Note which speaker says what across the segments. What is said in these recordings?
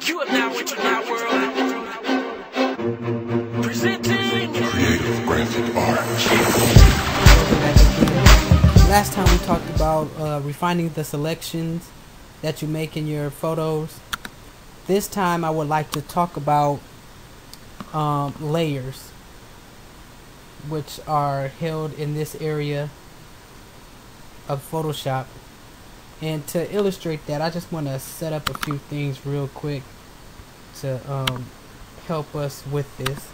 Speaker 1: You have now entered my world. Presenting
Speaker 2: Creative graphic art.
Speaker 3: Last time we talked about refining the selections that you make in your photos. This time I would like to talk about layers, which are held in this area of Photoshop. And to illustrate that, I just want to set up a few things real quick to help us with this.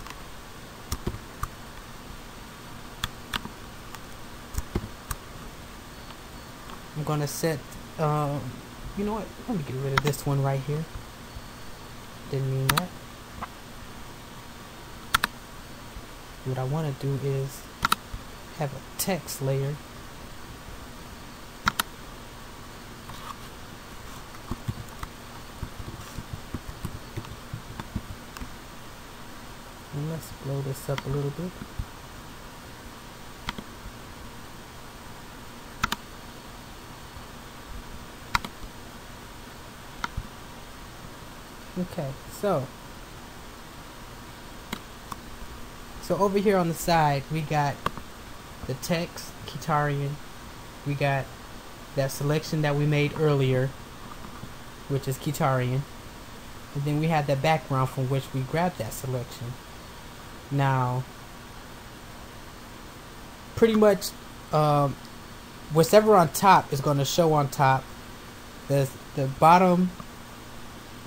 Speaker 3: I'm gonna set, you know what, let me get rid of this one right here. Didn't mean that. What I want to do is have a text layer. And let's blow this up a little bit. Okay, so over here on the side we got the text, Kitarian. We got that selection that we made earlier, which is Kitarian. And then we have the background from which we grabbed that selection. Now, pretty much whatever on top is going to show on top. The bottom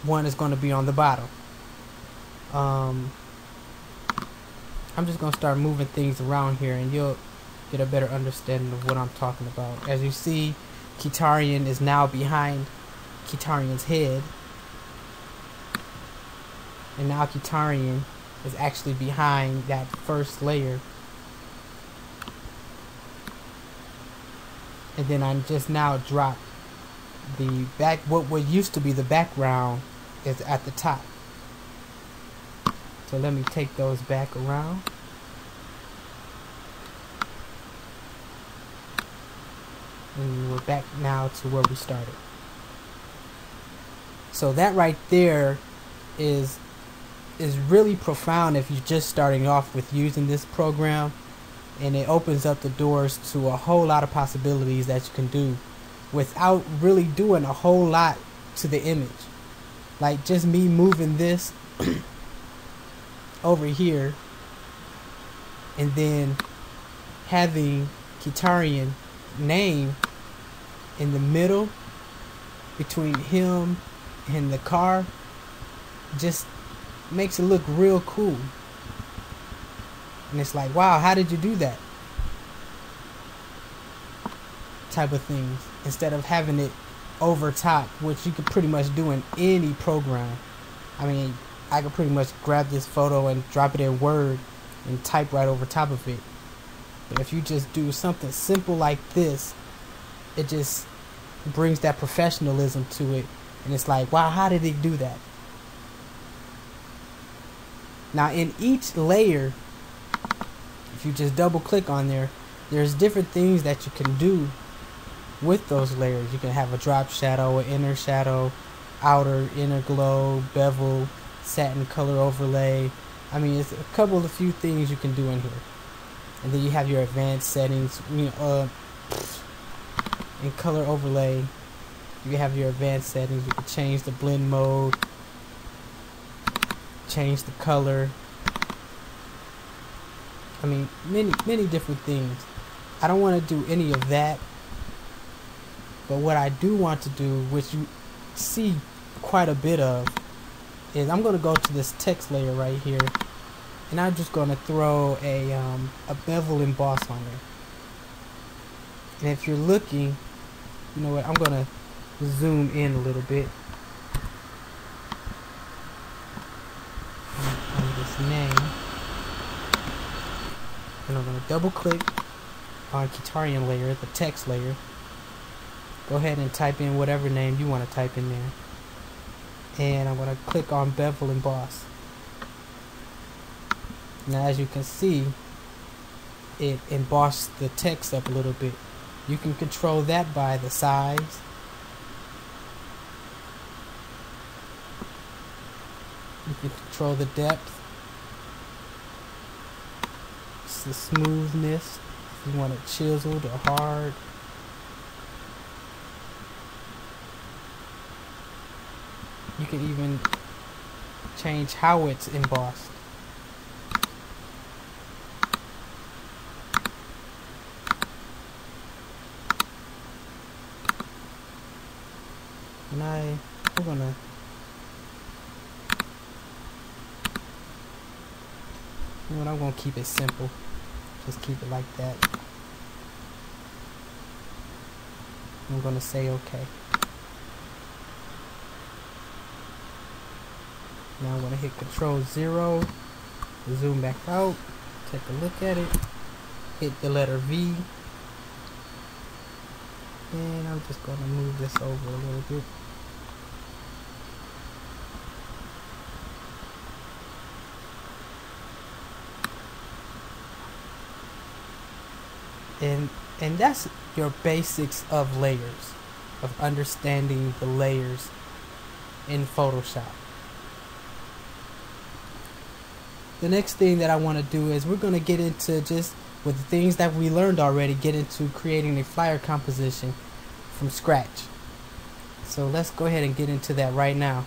Speaker 3: one is going to be on the bottom. I'm just going to start moving things around here and you'll get a better understanding of what I'm talking about. As you see, Kitarian is now behind Kitarian's head, and now Kitarian is actually behind that first layer. And then I just now dropped the back, what used to be the background is at the top. So let me take those back around. And we're back now to where we started. So that right there is really profound if you're just starting off with using this program, and it opens up the doors to a whole lot of possibilities that you can do without really doing a whole lot to the image. Like just me moving this over here and then having Kitarian name in the middle between him and the car just makes it look real cool. And it's like, wow, how did you do that? Type of things, instead of having it over top, which you could pretty much do in any program. I mean, I could pretty much grab this photo and drop it in Word and type right over top of it. But if you just do something simple like this, it just brings that professionalism to it, and it's like, wow, how did he do that? Now in each layer, if you just double click on there, there's different things that you can do with those layers. You can have a drop shadow, an inner shadow, outer, inner glow, bevel, satin color overlay. I mean, it's a few things you can do in here. And then you have your advanced settings, in color overlay. You have your advanced settings. You can change the blend mode, change the color. I mean, many different things. I don't want to do any of that, but what I do want to do, which you see quite a bit of, is I'm going to go to this text layer right here, and I'm just going to throw a bevel emboss on there. And if you're looking, you know what, I'm going to zoom in a little bit on this name, and I'm going to double click on Kitarian layer, the text layer. Go ahead and type in whatever name you want to type in there, and I'm going to click on bevel emboss. Now as you can see, it embossed the text up a little bit. You can control that by the size. You can control the depth, it's the smoothness, if you want it chiseled or hard. You can even change how it's embossed. And we're gonna you know what, I'm gonna keep it simple. Just keep it like that. I'm gonna say okay. Now I'm gonna hit Control-0, zoom back out, take a look at it, hit the letter V, and I'm just gonna move this over a little bit. And that's your basics of layers, of understanding the layers in Photoshop. The next thing that I want to do is we're going to get into, just with the things that we learned already, get into creating a flyer composition from scratch. So let's go ahead and get into that right now.